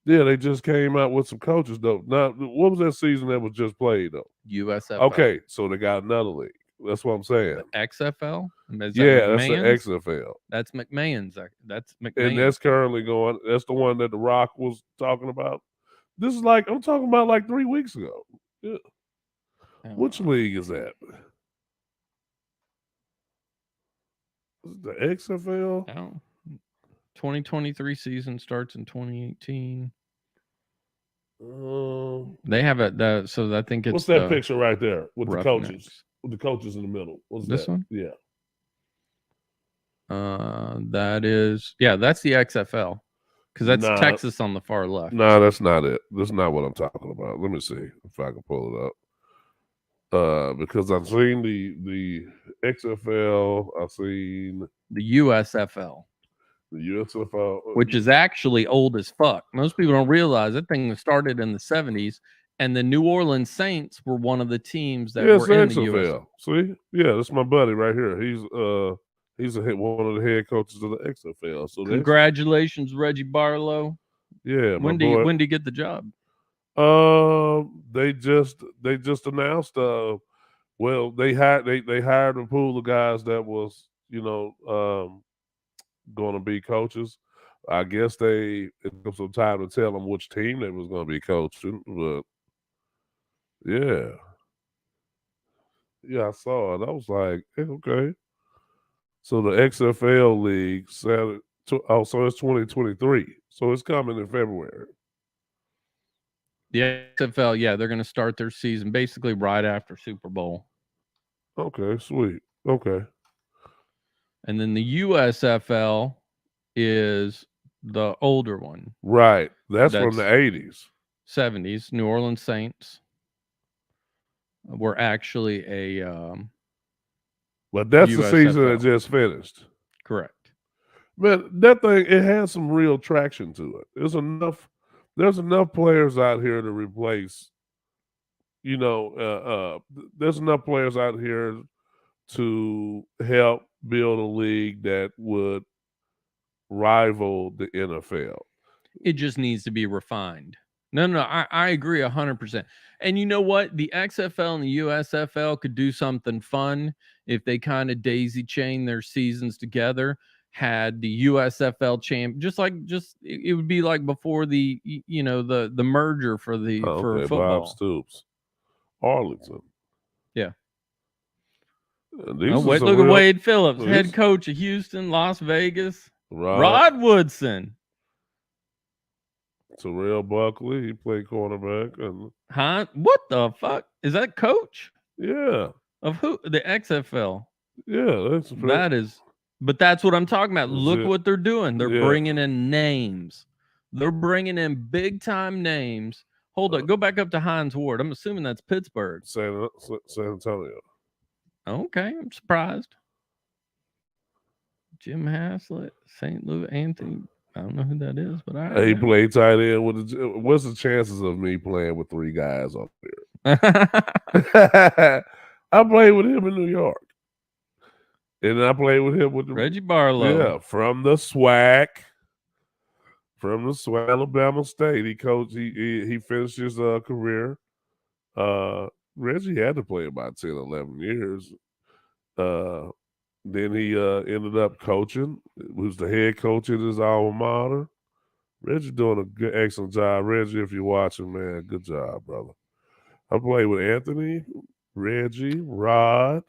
Yeah, they just came out with some coaches though. Now, what was that season that was just played though? USFL. Okay, so they got another league. That's what I'm saying. The XFL. Is that Yeah, that's the McMahon's? XFL. That's McMahon's. That's McMahon's. And that's currently going. That's the one that The Rock was talking about. This is like, I'm talking about like 3 weeks ago. Yeah. Which league is that? Is it the XFL? No. 2023 season starts in 2018. They have it. So I think it's. What's that picture right there with the coaches? Roughnecks. With the coaches in the middle. What's This that? one? Yeah. That is. Yeah, that's the XFL. Because that's Texas on the far left. No, that's not it. That's not what I'm talking about. Let me see if I can pull it up. Because I've seen the XFL. I've seen the USFL. The USFL, which is actually old as fuck. Most people don't realize that thing started in the 70s, and the New Orleans Saints were one of the teams that were in the USFL. See, yeah, that's my buddy right here. He's one of the head coaches of the XFL. So congratulations, Reggie Barlow. Yeah, when did he get the job? They just announced. Well, they hired a pool of guys that was going to be coaches. I guess it took some time to tell them which team they was going to be coaching, but yeah, I saw it. I was like, hey, okay. So the XFL league said, so it's 2023, so it's coming in February. The XFL, yeah, they're going to start their season basically right after Super Bowl. Okay, sweet. Okay. And then the USFL is the older one. Right. That's from the 80s. 70s. New Orleans Saints were actually a but that's USFL. The season that just finished. Correct. But that thing, it has some real traction to it. There's enough players out here to replace, there's enough players out here to help build a league that would rival the NFL. It just needs to be refined. No, I agree 100%. And you know what? The XFL and the USFL could do something fun if they kind of daisy chain their seasons together. Had the USFL champ, it would be like before the the merger for for football. Bob Stoops, Arlington. Yeah. Look at Wade Phillips, head coach of Houston, Las Vegas. Rod Woodson. Terrell Buckley, he played cornerback, and Huh? What the fuck? Is that coach yeah, of who? The XFL. that's That is, but that's what I'm talking about. That's Look it. what they're doing. They're Yeah. bringing in names. They're bringing in big time names. Hold up. Go back up to Hines Ward. I'm assuming that's Pittsburgh. San Antonio. Okay. I'm surprised. Jim Haslett, St. Louis, Anthony. I don't know who that is, but I. He played tight end with what's the chances of me playing with 3 guys on there? I played with him in New York. And I played with him with Reggie Barlow. Yeah, from the SWAC. From the SWAC, Alabama State. He coached, he finished his career. Reggie had to play about 10, 11 years. Then he ended up coaching. Was the head coach at his alma mater. Reggie doing a good, excellent job. Reggie, if you're watching, man, good job, brother. I played with Anthony, Reggie, Rod.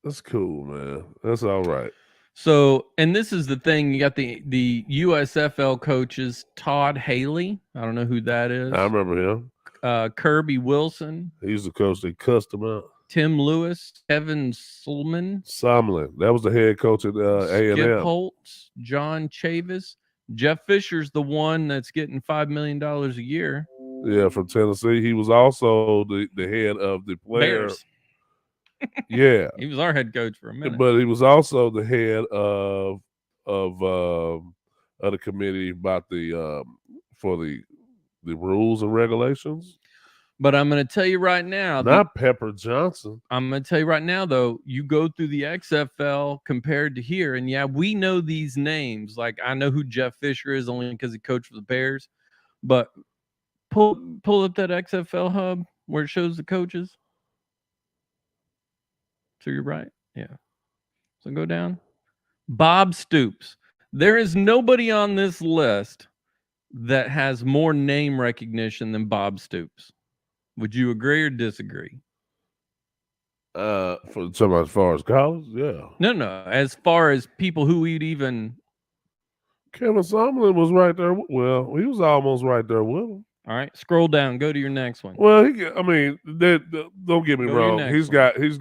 That's cool, man. That's all right. So, and this is the thing, you got the USFL coaches, Todd Haley. I don't know who that is. I remember him. Kirby Wilson, He used to coach. They cussed him out. Tim Lewis, Kevin Sulman, Sumlin. That was the head coach at Skip A&M. Holtz, John Chavis. Jeff Fisher's the one that's getting $5 million a year. Yeah, from Tennessee. He was also the head of the player. Bears. Yeah. He was our head coach for a minute. But he was also the head of the committee about the for the rules and regulations. But I'm going to tell you right now. Not Pepper Johnson. I'm going to tell you right now, though, you go through the XFL compared to here, and yeah, we know these names. Like, I know who Jeff Fisher is only because he coached for the Bears. But pull up that XFL hub where it shows the coaches. To your right. Yeah. So go down. Bob Stoops. There is nobody on this list that has more name recognition than Bob Stoops. Would you agree or disagree? For somebody as far as college, yeah. No. As far as people who we'd even. Kevin Sumlin was right there. Well, he was almost right there with him. All right, scroll down. Go to your next one. Well, don't get me Go to your wrong. next He's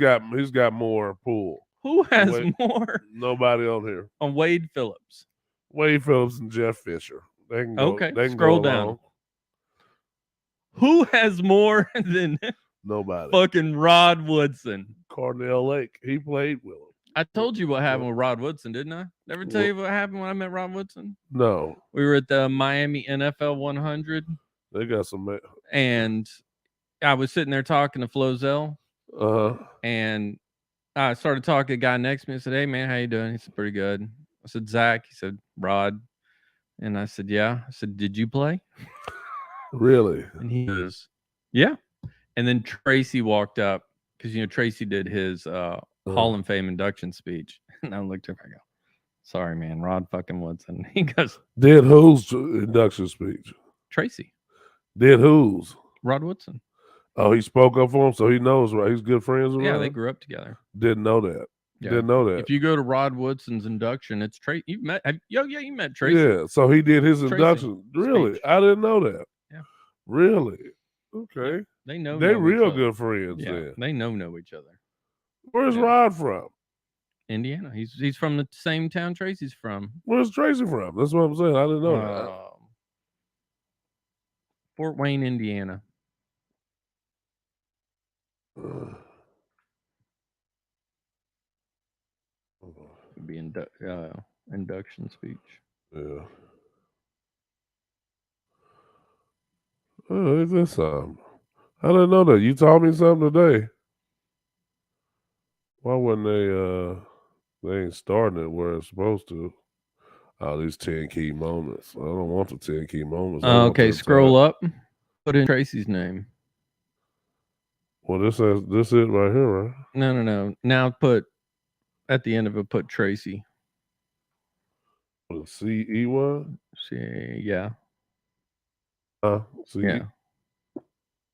got more pull. Who has more? Nobody on here. On Wade Phillips. Wade Phillips and Jeff Fisher. They can go. Okay, They can scroll go down. along. Who has more than Nobody. fucking Rod Woodson? Cardinal Lake. He played with him. I told you what happened with Rod Woodson, didn't I? Never tell you what happened when I met Rod Woodson? No. We were at the Miami NFL 100. They got some. And I was sitting there talking to Flozell. Uh-huh. And I started talking to the guy next to me. I said, "Hey, man, how you doing?" He said, "Pretty good." I said, "Zach." He said, "Rod." And I said, "Yeah." I said, "Did you play?" Really? And he goes, "Yeah." And then Tracy walked up because, Tracy did his Hall of Fame induction speech. And I looked at him and I go, "Sorry, man, Rod fucking Woodson." He goes, Did whose induction speech? "Tracy." Did whose? Rod Woodson. Oh, he spoke up for him, so he knows, right? He's good friends with Yeah, Rod? they grew up together. Didn't know that. Yeah. Didn't know that. If you go to Rod Woodson's induction, it's Tracy. You met Tracy. Yeah, so he did his Tracy induction. Really? speech. I didn't know that. Yeah. Really? Okay. They know They each real other. good friends Yeah, then. they know each other. Where's Yeah. Rod from? Indiana. He's from the same town Tracy's from. Where's Tracy from? That's what I'm saying. I didn't know Fort Wayne, Indiana. that. Would be induction speech. Yeah. Oh, is this something? I didn't know that. You taught me something today. Why wouldn't they ain't starting it where it's supposed to? Oh, these 10 key moments. I don't want the 10 key moments. Okay, scroll up. Put in Tracy's name. Well, this it right here, right? No. Now put at the end of it, put Tracy. C-E-Y? Yeah. C-E? Yeah.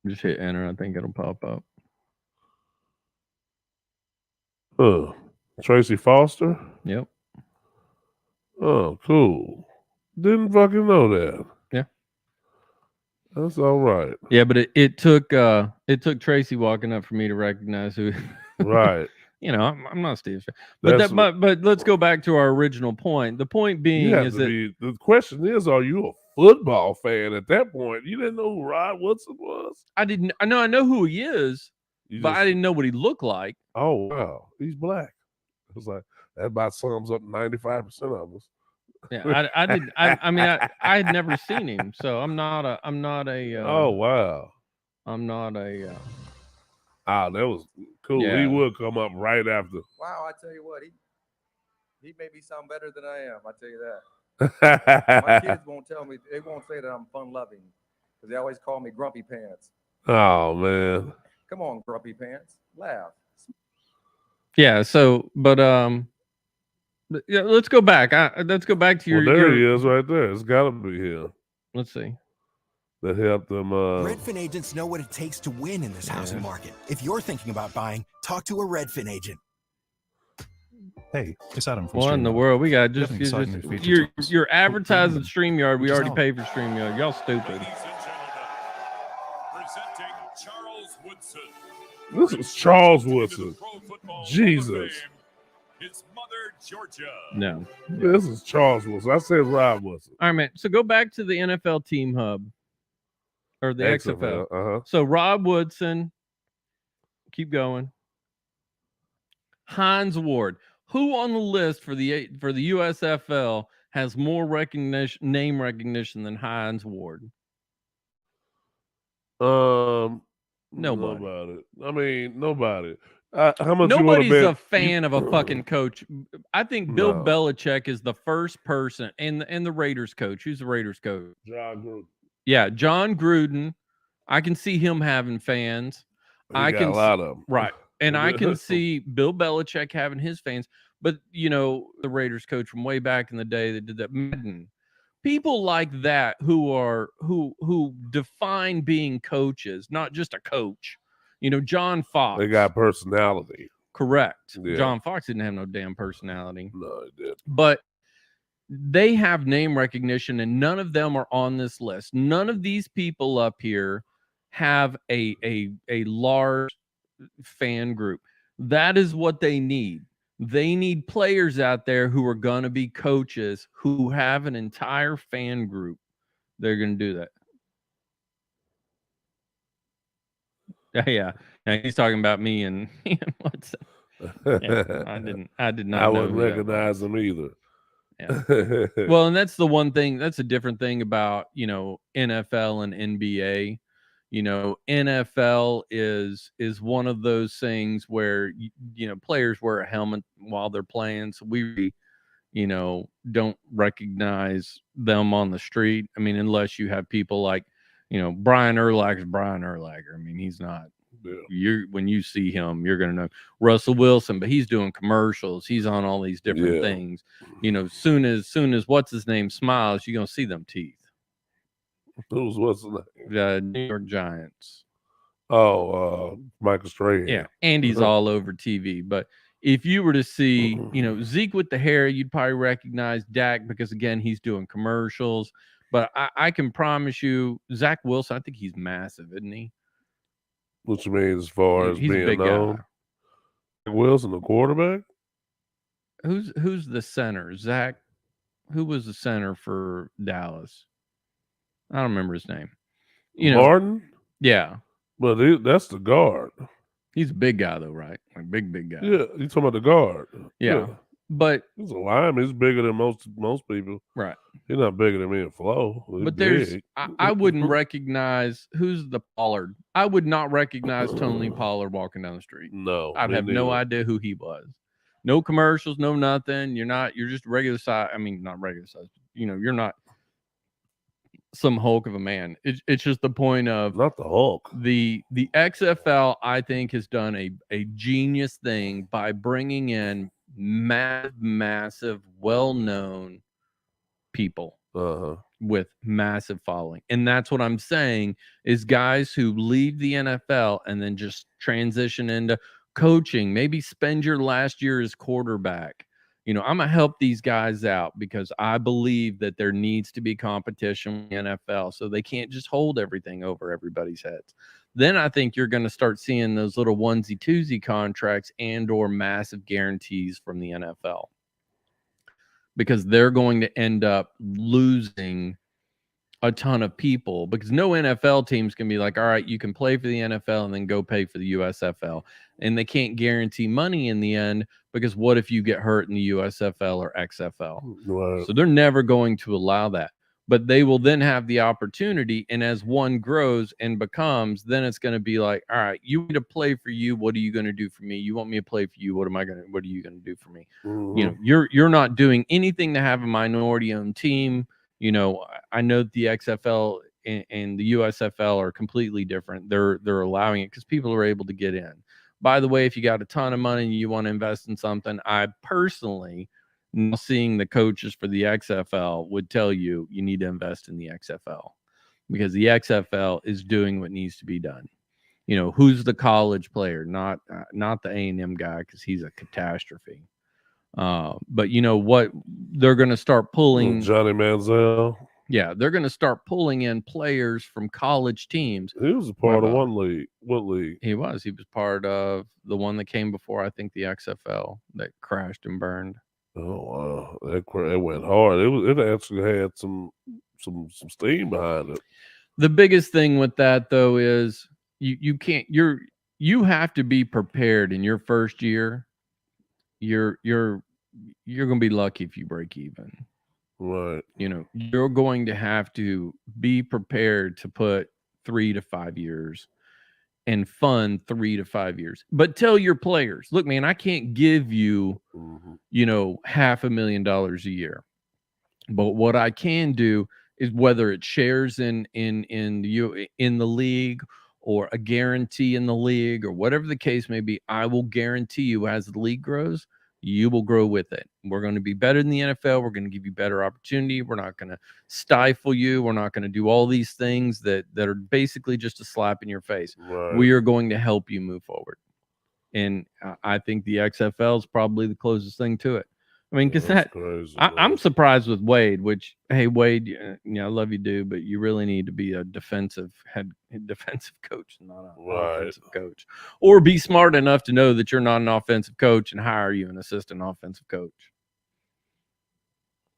Just hit enter. I think it'll pop up. Tracy Foster? Yep. Oh, cool. Didn't fucking know that. Yeah. That's all right. Yeah, but it took Tracy walking up for me to recognize who. Right. You know, I'm not Steve. But That's but let's go back to our original point. The point you being have is to that be. The question is, are you a football fan at that point? You didn't know who Rod Woodson was. I know who he is, You but just, I didn't know what he looked like. Oh wow, he's black. It's like that about sums up 95% of us. Yeah, I mean, I had never seen him, so I'm not a Oh wow. I'm not Ah, that was cool. Yeah. He will come up right after. Wow, I tell you what, he made me sound better than I am. I tell you that. My kids won't tell me. They won't say that I'm fun loving because they always call me Grumpy Pants. Oh man. Come on, Grumpy Pants, laugh. yeah. So, but yeah, let's go back. Let's go back to Well, your. there he is right there. It's got to be him Let's see. that helped them. Redfin agents know what it takes to win in this housing market. If you're thinking about buying, talk to a Redfin agent. Hey, it's Adam from What in the StreamYard. world? We got We have an exciting new feature you're to us. you're advertising Premium, StreamYard. We which is already out. paid for StreamYard. Y'all stupid. Ladies and gentlemen, presenting Charles Woodson. This is Charles Into the Woodson. Pro Football Hall of Jesus. Fame, his mother, Georgia. No. This is Charles Woodson. I said Rod Woodson. All right, man. So go back to the NFL Team Hub or the XFL. Uh-huh. So Rob Woodson, keep going. Hines Ward. Who on the list for the USFL has more name recognition than Hines Ward? Nobody. Nobody. I mean, nobody. How much you want to Nobody's bet? a fan of a fucking coach. I think Bill No. Belichick is the first person, and the Raiders coach. Who's the Raiders coach? John Gruden. Yeah, John Gruden. I can see him having fans. He I got can a lot of them. Right. And I can see Bill Belichick having his fans. But, you know, the Raiders coach from way back in the day that did that. Madden. People like that who define being coaches, not just a coach. You know, John Fox. They got personality. Correct. Yeah. John Fox didn't have no damn personality. No, it did. But they have name recognition, and none of them are on this list. None of these people up here have a large fan group. That is what they need. They need players out there who are going to be coaches who have an entire fan group. They're going to do that. Yeah. Now he's talking about me and what's that? Yeah, I did not I know wouldn't who that was. recognize them either. Yeah. Well, and that's the one thing, that's a different thing about, you know, NFL and NBA. You know, NFL is one of those things where you know, players wear a helmet while they're playing, so we, you know, don't recognize them on the street. I mean, unless you have people like, you know, Brian Urlacher is Brian Urlacher. I mean, he's not. Yeah. When you see him, you're gonna know Russell Wilson, but he's doing commercials. He's on all these different Yeah. things. You know, soon as what's his name smiles, you're gonna see them teeth. What's the name? The New York Giants. Oh, Michael Strahan. Yeah, Andy's all over TV. But if you were to see, you know, Zeke with the hair, you'd probably recognize Dak because again, he's doing commercials. But I can promise you, Zach Wilson, I think he's massive, isn't he? What you mean as far as He's a being big known? guy. Wilson, the quarterback? Who's the center? Zach. Who was the center for Dallas? I don't remember his name. You know, Martin? yeah, But that's the guard. he's a big guy though, right? Like big guy. Yeah, you talking about the guard. Yeah. But He's a lineman. He's bigger than most people. right. He's not bigger than me in Flo. He's But there's big. I wouldn't recognize who's the Pollard. I would not recognize Tony Pollard walking down the street. No. I'd me have no neither. idea who he was. No commercials, no nothing. You're just regular size. I mean, not regular size. You know, you're not some Hulk of a man. It's just the point of Not the Hulk. the XFL, I think, has done a genius thing by bringing in massive, well-known people Uh-huh. with massive following. And that's what I'm saying is guys who leave the NFL and then just transition into coaching, maybe spend your last year as quarterback, You know, I'm gonna help these guys out because I believe that there needs to be competition in the NFL, so they can't just hold everything over everybody's heads. Then I think you're going to start seeing those little onesie twosie contracts and or massive guarantees from the NFL, because they're going to end up losing a ton of people, because no NFL teams can be like, all right, you can play for the NFL and then go pay for the USFL. And they can't guarantee money in the end, because what if you get hurt in the USFL or XFL? Right. So they're never going to allow that. But they will then have the opportunity. And as one grows and becomes, then it's going to be like, all right, you want me to play for you. What are you going to do for me? You want me to play for you. What are you going to do for me? Mhm. You know, you're not doing anything to have a minority owned team. You know, I know the XFL and the USFL are completely different. They're allowing it because people are able to get in. By the way, if you got a ton of money and you want to invest in something, I personally, seeing the coaches for the XFL, would tell you need to invest in the XFL, because the XFL is doing what needs to be done. You know, who's the college player, not the A&M guy, because he's a catastrophe. But you know what? They're going to start pulling. Johnny Manziel. Yeah, they're going to start pulling in players from college teams. He was a part of one league. What league? He was part of the one that came before, I think, the XFL that crashed and burned. Oh wow, it went hard. It actually had some steam behind it. The biggest thing with that, though, is you have to be prepared in your first year. You're going to be lucky if you break even. Right. You know, you're going to have to be prepared to put 3 to 5 years and fund 3 to 5 years. But tell your players, look, man, I can't give you, you know, $500,000 a year. But what I can do is, whether it's shares in the league or a guarantee in the league or whatever the case may be, I will guarantee you, as the league grows, you will grow with it. We're going to be better than the NFL. We're going to give you better opportunity. We're not going to stifle you. We're not going to do all these things that are basically just a slap in your face. Right. We are going to help you move forward. And I think the XFL is probably the closest thing to it. I mean, because I'm surprised with Wade, which, hey, Wade, you know, I love you, dude, but you really need to be a defensive coach, not an offensive coach, or be smart enough to know that you're not an offensive coach and hire you an assistant offensive coach.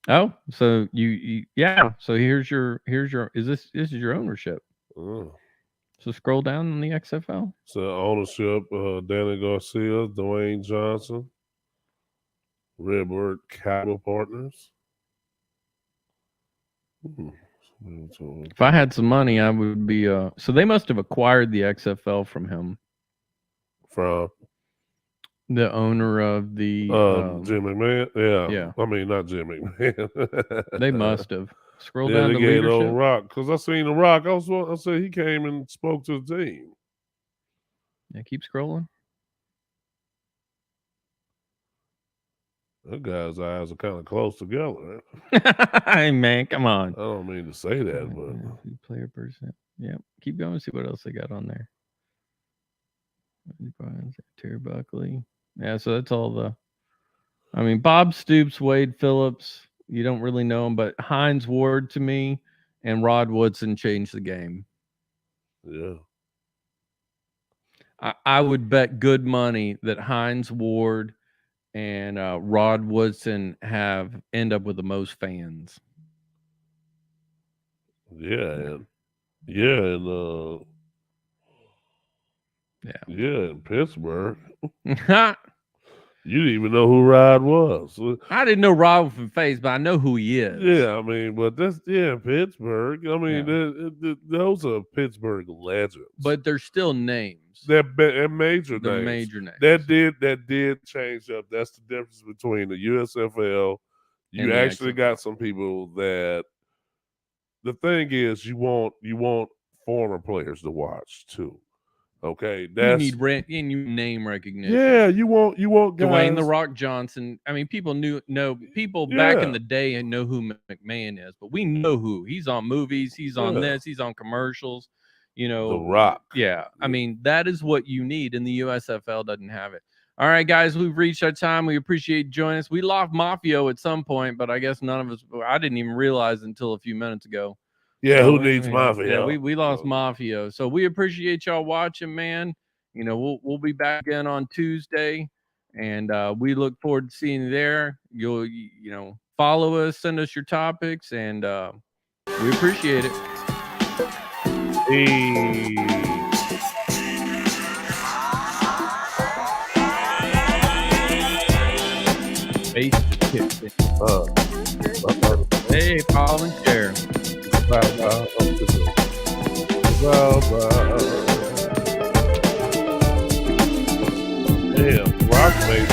Oh, so yeah. So here's your this is your ownership. Oh. So scroll down on the XFL. So ownership, Danny Garcia, Dwayne Johnson, Redbird Capital Partners. If I had some money, I would be. So they must have acquired the XFL from him. From the owner of the Jim McMahon. Yeah. Yeah. I mean, not Jim McMahon. They must have. Scroll Yeah, down they to gave leadership. old Rock, because I seen the Rock. I said he came and spoke to the team. Yeah, keep scrolling. That guy's eyes are kind of close together. Hey man, come on. I don't mean to say that, but Player person. Yeah, keep going. See what else they got on there. Terry Buckley. Yeah, so that's all the. I mean, Bob Stoops, Wade Phillips. You don't really know him, but Hines Ward to me and Rod Woodson changed the game. yeah. I would bet good money that Hines Ward and Rod Woodson end up with the most fans. Yeah, and in Pittsburgh. You didn't even know who Rod was. I didn't know Rod from face, but I know who he is. Yeah, I mean, but that's Pittsburgh. I mean, those are Pittsburgh legends. But they're still names. They're major They're names. major names. That did change up. That's the difference between the USFL. You And the actually XFL. got some people that. The thing is, you want former players to watch too. Okay, You need name recognition. yeah. You want guys. Dwayne The Rock Johnson. I mean, people back in the day and know who McMahon is, but we know who he's on movies. He's on Yeah. this. He's on commercials. You know, The Rock. Yeah, I mean that is what you need, and the USFL doesn't have it. All right, guys, we've reached our time. We appreciate you joining us. We lost Mafio at some point, but I guess none of us. I didn't even realize until a few minutes ago. Yeah, So, who needs Mafia? Yeah, we lost Mafio. So we appreciate y'all watching, man. You know, we'll be back again on Tuesday, and we look forward to seeing you there. You'll follow us, send us your topics, and we appreciate it. Hey. Hey, Paul and Sharon. Damn, Rock made